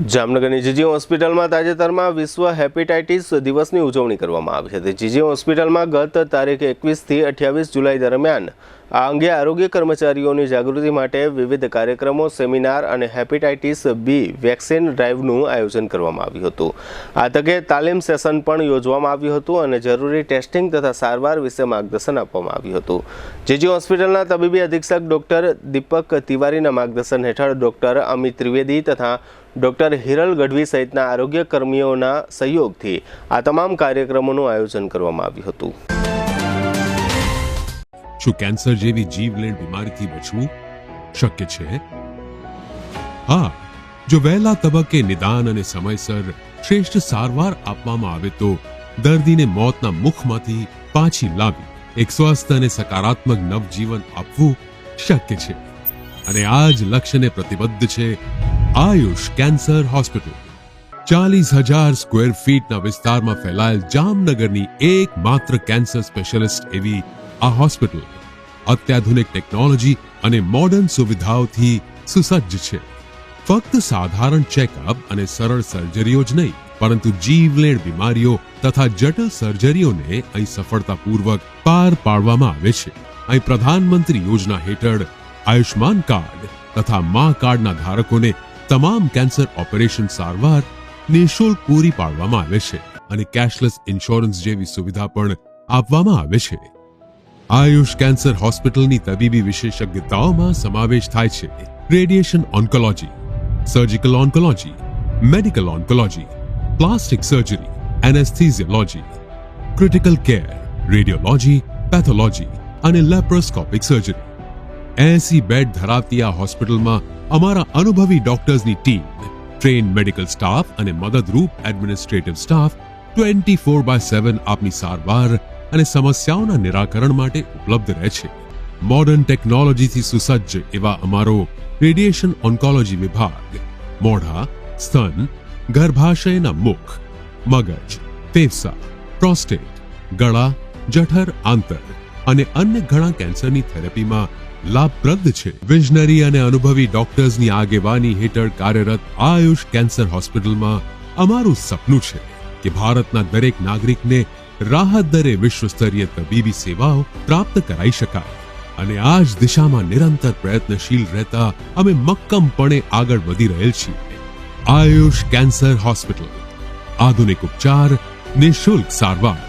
જામનગરની જીજી હોસ્પિટલમાં તાજેતરમાં વિશ્વ હેપેટાઇટિસ દિવસની ઉજવણી કરવામાં આવી હતી। જીજી હોસ્પિટલમાં ગત તારીખ 21 થી 28 જુલાઈ દરમિયાન આ અંગે આરોગ્ય કર્મચારીઓની જાગૃતિ માટે વિવિધ કાર્યક્રમો, સેમિનાર અને હેપેટાઇટિસ બી વેક્સિન ડ્રાઇવનું આયોજન કરવામાં આવ્યું હતું। આ તકે તાલીમ સેશન પણ યોજવામાં આવ્યું હતું અને જરૂરી ટેસ્ટિંગ તથા સારવાર વિશે માર્ગદર્શન આપવામાં આવ્યું હતું। જીજી હોસ્પિટલના તબીબી અધિક્ષક ડોક્ટર દીપક તિવારીના માર્ગદર્શન હેઠળ ડોક્ટર અમિત ત્રિવેદી તથા ડોક્ટર હિરલ ગઢવી સહિતના આરોગ્ય કર્મીઓના સહયોગથી આ તમામ કાર્યક્રમોનું આયોજન કરવામાં આવ્યું હતું। શું કેન્સર જેવી જીવલેણ બીમારીથી બચવું શક્ય છે? હા, જો વહેલા તબક્કે નિદાન અને સમયસર શ્રેષ્ઠ સારવાર આપવામાં આવે તો દર્દીને મોતના મુખમાંથી પાછી લાવી એક સ્વસ્થ અને સકારાત્મક નવજીવન આપવું શક્ય છે અને આ જ લક્ષ્યને પ્રતિબદ્ધ છે આયુષ કેન્સર હોસ્પિટલ। 40,000 સ્ક્વેર ફીટના વિસ્તારમાં ફેલાયેલ જામનગરની એકમાત્ર કેન્સર સ્પેશિયાલિસ્ટ એવી આ હોસ્પિટલ અત્યાધુનિક ટેકનોલોજી અને મોડર્ન સુવિધાઓથી સુસજ્જ છે। ફક્ત સાધારણ ચેકઅપ અને સરળ સર્જરીઓ જ નહીં, પરંતુ જીવલેણ બીમારીઓ તથા જટિલ સર્જરીઓને અહીં સફળતાપૂર્વક પાર પાડવામાં આવે છે। અહીં પ્રધાનમંત્રી યોજના હેઠળ આયુષ્માન કાર્ડ તથા મા કાર્ડના ધારકોને તમામ કેન્સર ઓપરેશન સારવાર નિઃશુલ્ક પૂરી પાડવામાં આવે છે અને કેશલેસ ઇન્સ્યોરન્સ જેવી સુવિધા પણ આપવામાં આવે છે। આયુષ કેન્સર હોસ્પિટલની તબીબી વિશેષજ્ઞતાઓમાં સમાવેશ થાય છે radiation oncology, surgical oncology, medical oncology, plastic surgery, anaesthesiology, critical care, radiology, pathology અને લેપ્રોસ્કોપિક સર્જરી। 80 બેડ ધરાવતી આ હોસ્પિટલમાં અમારા અનુભવી ડોક્ટર્સની ટીમ, ટ્રેન મેડિકલ સ્ટાફ અને મદદરૂપ એડમિનિસ્ટ્રેટિવ સ્ટાફ 24/7 આપની સારવાર અને સમસ્યાઓના નિરાકરણ માટે ઉપલબ્ધ રહે છે। મોડર્ન ટેકનોલોજીથી સુસજ્જ એવા અમારો રેડિયેશન ઓન્કોલોજી વિભાગ મોઢા, સ્તન, ગર્ભાશયના મુખ, મગજ, ફેફસા, પ્રોસ્ટેટ, ગળા, જઠર, આંતર અને અન્ય ઘણા કેન્સરની થેરેપીમાં લાભપ્રદ છે। વિઝનરી અને અનુભવી ડોક્ટર્સની આગેવાની હેઠળ કાર્યરત આયુષ કેન્સર હોસ્પિટલમાં અમારું સપનું છે કે ભારતના દરેક નાગરિકને રાહત દરે વિશ્વસ્તરીય તબીબી સેવાઓ પ્રાપ્ત કરાઈ શકાય અને આ જ દિશામાં નિરંતર પ્રયત્નશીલ રહેતા અમે મક્કમપણે આગળ વધી રહેલ છીએ। આયુષ કેન્સર હોસ્પિટલ, આધુનિક ઉપચાર, નિઃશુલ્ક સારવાર।